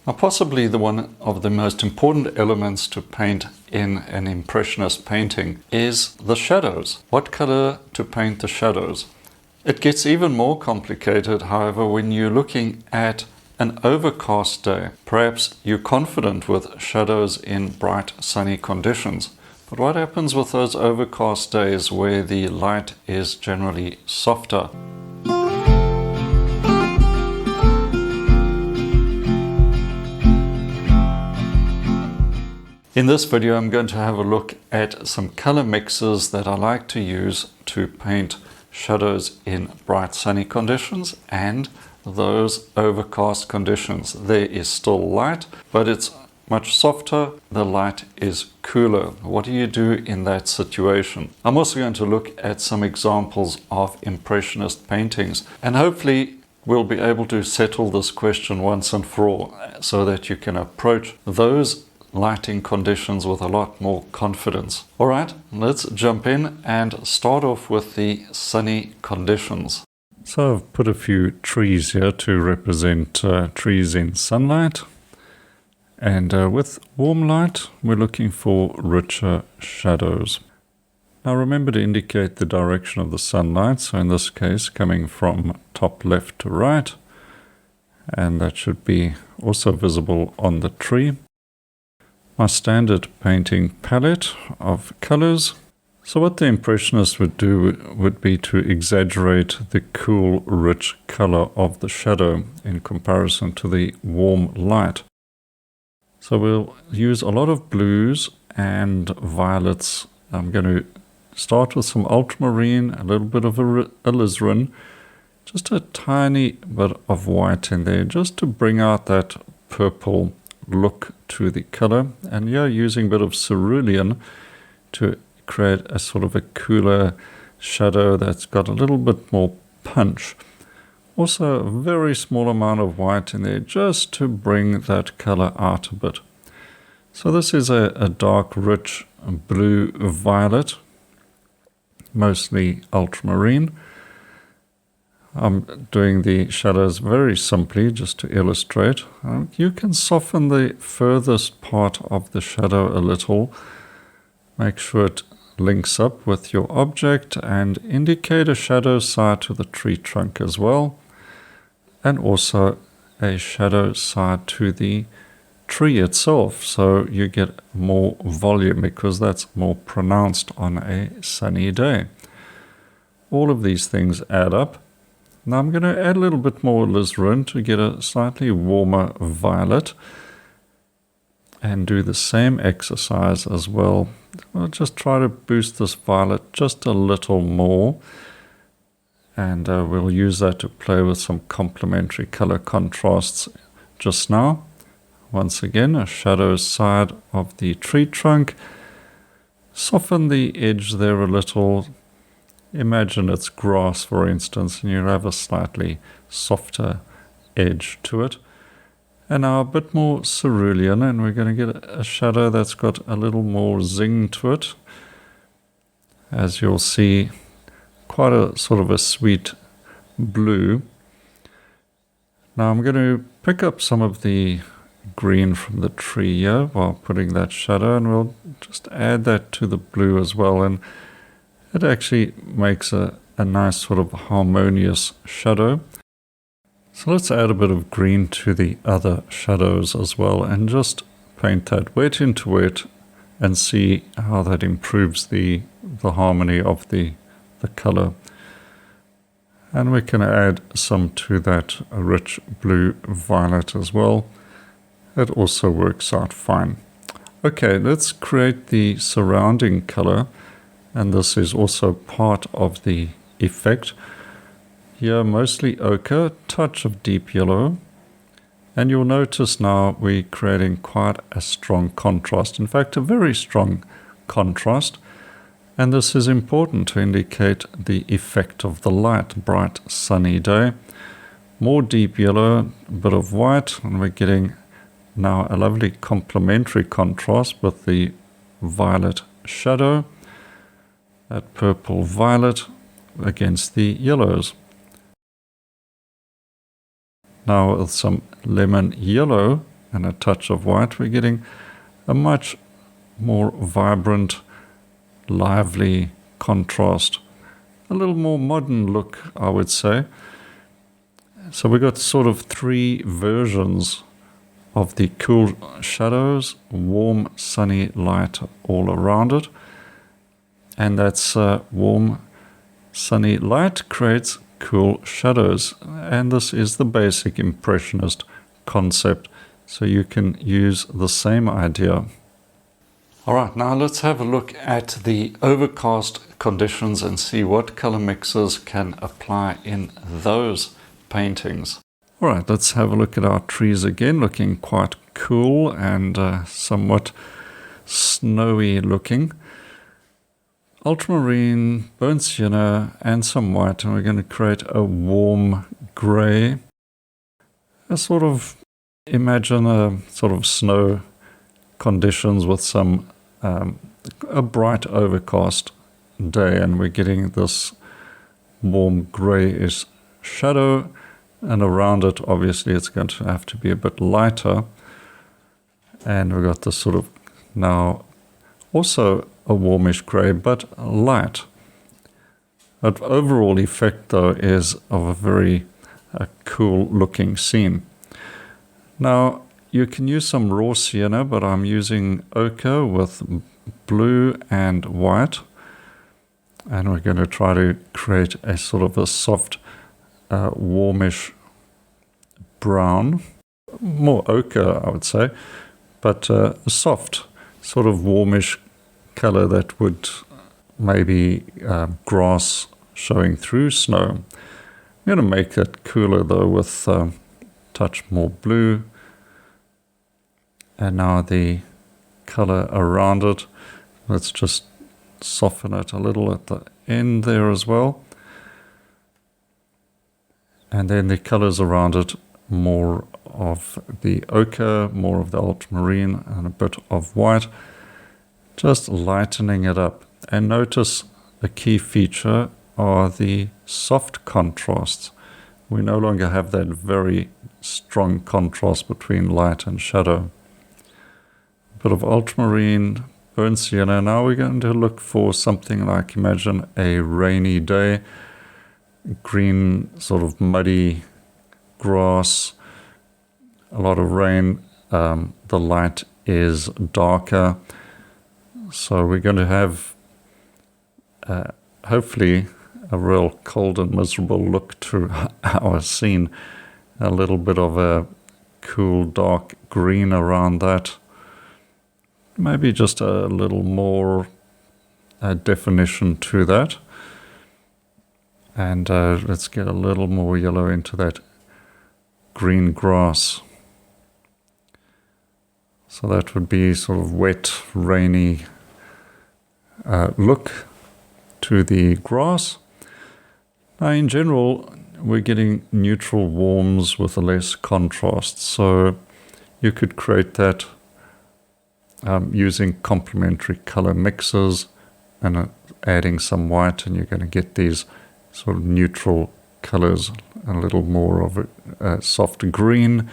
Now, possibly one of the most important elements to paint in an Impressionist painting is the shadows. What color to paint the shadows? It gets even more complicated, however, when you're looking at an overcast day. Perhaps you're confident with shadows in bright sunny conditions. But what happens with those overcast days where the light is generally softer? In this video, I'm going to have a look at some color mixes that I like to use to paint shadows in bright sunny conditions and those overcast conditions. There is still light, but it's much softer. The light is cooler. What do you do in that situation? I'm also going to look at some examples of Impressionist paintings, and hopefully we'll be able to settle this question once and for all so that you can approach those lighting conditions with a lot more confidence. All right, let's jump in and start off with the sunny conditions. So I've put a few trees here to represent trees in sunlight. And with warm light, we're looking for richer shadows. Now remember to indicate the direction of the sunlight. So in this case, coming from top left to right. And that should be also visible on the tree. My standard painting palette of colors. So what the Impressionists would do would be to exaggerate the cool, rich color of the shadow in comparison to the warm light. So we'll use a lot of blues and violets. I'm going to start with some ultramarine, a little bit of alizarin, just a tiny bit of white in there, just to bring out that purple look to the color. And yeah, using a bit of cerulean to create a sort of a cooler shadow that's got a little bit more punch. Also a very small amount of white in there just to bring that color out a bit. So this is a dark rich blue violet, mostly ultramarine. I'm doing the shadows very simply just to illustrate. You can soften the furthest part of the shadow a little. Make sure it links up with your object and indicate a shadow side to the tree trunk as well. And also a shadow side to the tree itself. So you get more volume because that's more pronounced on a sunny day. All of these things add up. Now I'm going to add a little bit more alizarin to get a slightly warmer violet and do the same exercise as well. I'll just try to boost this violet just a little more, and we'll use that to play with some complementary color contrasts just now. Once again, a shadow side of the tree trunk. Soften the edge there a little. Imagine it's grass, for instance, and you'll have a slightly softer edge to it. And now a bit more cerulean, and we're going to get a shadow that's got a little more zing to it. As you'll see, quite a sort of a sweet blue. Now I'm going to pick up some of the green from the tree here while putting that shadow, and we'll just add that to the blue as well. And it actually makes a nice sort of harmonious shadow. So let's add a bit of green to the other shadows as well and just paint that wet into wet and see how that improves the harmony of the color. And we can add some to that rich blue violet as well. It also works out fine. Okay, let's create the surrounding color. And this is also part of the effect. Here, mostly ochre, touch of deep yellow. And you'll notice now we're creating quite a strong contrast. In fact, a very strong contrast. And this is important to indicate the effect of the light, bright, sunny day. More deep yellow, a bit of white, and we're getting now a lovely complementary contrast with the violet shadow. That purple violet against the yellows. Now with some lemon yellow and a touch of white, we're getting a much more vibrant, lively contrast. A little more modern look, I would say. So we got sort of three versions of the cool shadows, warm, sunny light all around it. And that's warm, sunny light creates cool shadows. And this is the basic Impressionist concept. So you can use the same idea. All right, now let's have a look at the overcast conditions and see what color mixes can apply in those paintings. All right, let's have a look at our trees again, looking quite cool and somewhat snowy looking. Ultramarine, burnt sienna, and some white, and we're going to create a warm gray. A sort of, imagine a sort of snow conditions with some a bright overcast day, and we're getting this warm grayish shadow, and around it obviously it's going to have to be a bit lighter, and we've got this sort of now also a warmish gray but light. But overall effect though is of a very cool looking scene. Now you can use some raw sienna, but I'm using ochre with blue and white, and we're going to try to create a sort of a soft warmish brown, more ochre I would say, but a soft sort of warmish color that would maybe grass showing through snow. I'm going to make it cooler though with a touch more blue, and now the color around it, let's just soften it a little at the end there as well. And then the colors around it, more of the ochre, more of the ultramarine, and a bit of white, just lightening it up. And notice a key feature are the soft contrasts. We no longer have that very strong contrast between light and shadow. A bit of ultramarine, burnt sienna. Now we're going to look for something like, imagine a rainy day, green, sort of muddy grass, a lot of rain. The light is darker. So we're going to have hopefully a real cold and miserable look to our scene. A little bit of a cool dark green around that. Maybe just a little more definition to that. And let's get a little more yellow into that green grass. So that would be sort of wet, rainy look to the grass. Now in general, we're getting neutral warms with less contrast. So you could create that using complementary color mixes and adding some white, and you're going to get these sort of neutral colors, a little more of a soft green,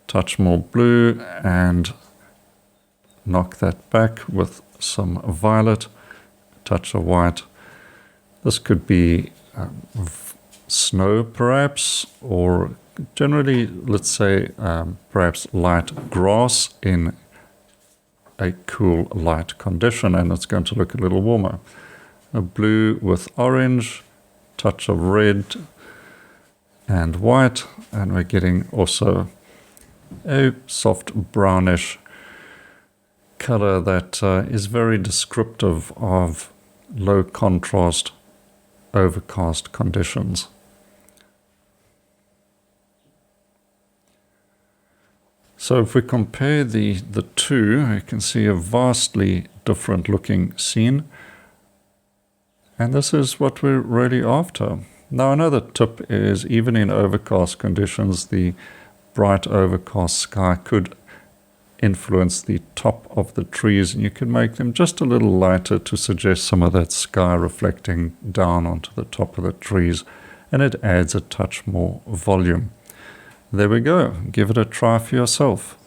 touch more blue, and knock that back with some violet, touch of white. This could be snow perhaps, or generally, let's say, perhaps light grass in a cool light condition, and it's going to look a little warmer. A blue with orange, touch of red and white, and we're getting also a soft brownish color that is very descriptive of low contrast overcast conditions. So if we compare the two, you can see a vastly different looking scene. And this is what we're really after. Now another tip is, even in overcast conditions, the bright overcast sky could influence the top of the trees, and you can make them just a little lighter to suggest some of that sky reflecting down onto the top of the trees, and it adds a touch more volume. there we go. Give it a try for yourself.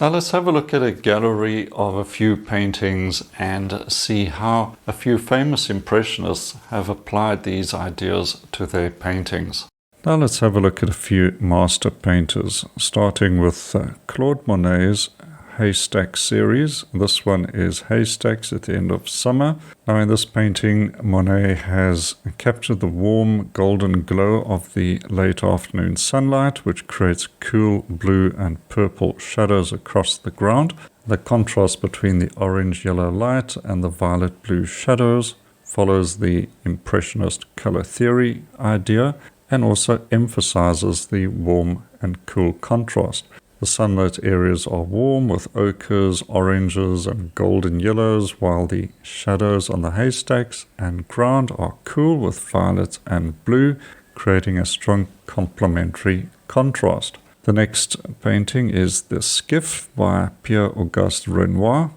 Now let's have a look at a gallery of a few paintings and see how a few famous Impressionists have applied these ideas to their paintings. Now let's have a look at a few master painters, starting with Claude Monet's Haystack series. This one is Haystacks at the End of Summer. Now in this painting, Monet has captured the warm golden glow of the late afternoon sunlight, which creates cool blue and purple shadows across the ground. The contrast between the orange-yellow light and the violet-blue shadows follows the Impressionist color theory idea and also emphasizes the warm and cool contrast. The sunlit areas are warm with ochres, oranges, and golden yellows, while the shadows on the haystacks and ground are cool with violet and blue, creating a strong complementary contrast. The next painting is The Skiff by Pierre-Auguste Renoir.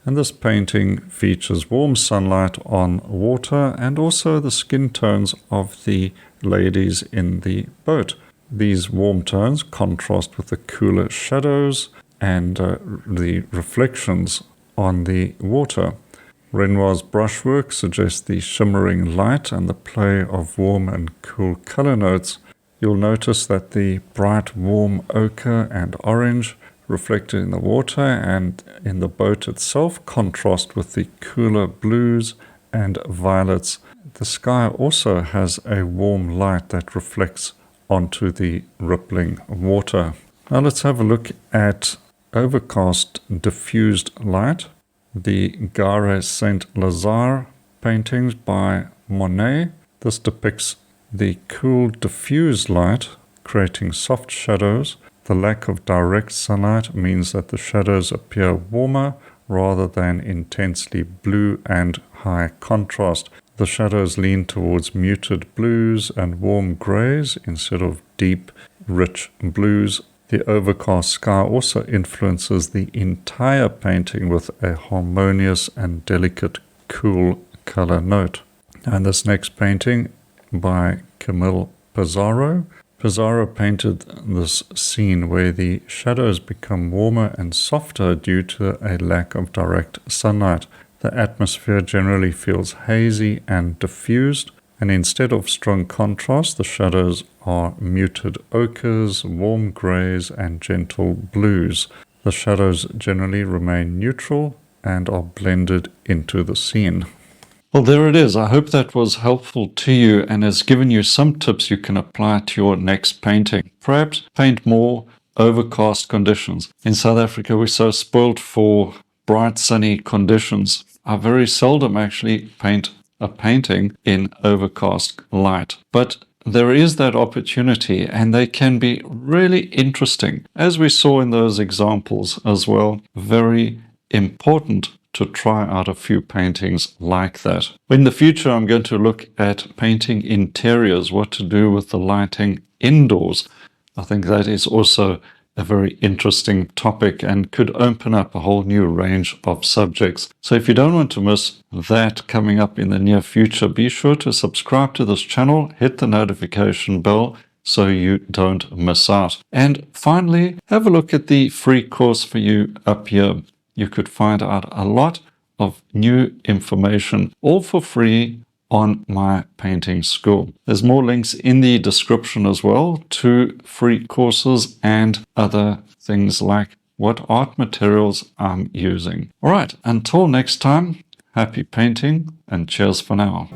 And this painting features warm sunlight on water and also the skin tones of the ladies in the boat. These warm tones contrast with the cooler shadows and the reflections on the water. Renoir's brushwork suggests the shimmering light and the play of warm and cool color notes. You'll notice that the bright warm ochre and orange reflected in the water and in the boat itself contrast with the cooler blues and violets. The sky also has a warm light that reflects onto the rippling water. Now let's have a look at overcast diffused light. The Gare Saint-Lazare paintings by Monet. This depicts the cool diffused light creating soft shadows. The lack of direct sunlight means that the shadows appear warmer rather than intensely blue and high contrast. The shadows lean towards muted blues and warm grays instead of deep, rich blues. The overcast sky also influences the entire painting with a harmonious and delicate, cool color note. And this next painting by Camille Pissarro. Pissarro painted this scene where the shadows become warmer and softer due to a lack of direct sunlight. The atmosphere generally feels hazy and diffused, and instead of strong contrast, the shadows are muted ochres, warm grays, and gentle blues. The shadows generally remain neutral and are blended into the scene. Well, there it is. I hope that was helpful to you and has given you some tips you can apply to your next painting. Perhaps paint more overcast conditions. In South Africa, we're so spoiled for bright, sunny conditions. I very seldom actually paint a painting in overcast light. But there is that opportunity, and they can be really interesting, as we saw in those examples as well. Very important to try out a few paintings like that. In the future, I'm going to look at painting interiors, what to do with the lighting indoors. I think that is also a very interesting topic and could open up a whole new range of subjects. So if you don't want to miss that coming up in the near future, be sure to subscribe to this channel, hit the notification bell so you don't miss out. And finally, have a look at the free course for you up here. You could find out a lot of new information, all for free, on my painting school. There's more links in the description as well to free courses and other things like what art materials I'm using. All right, until next time, happy painting and cheers for now.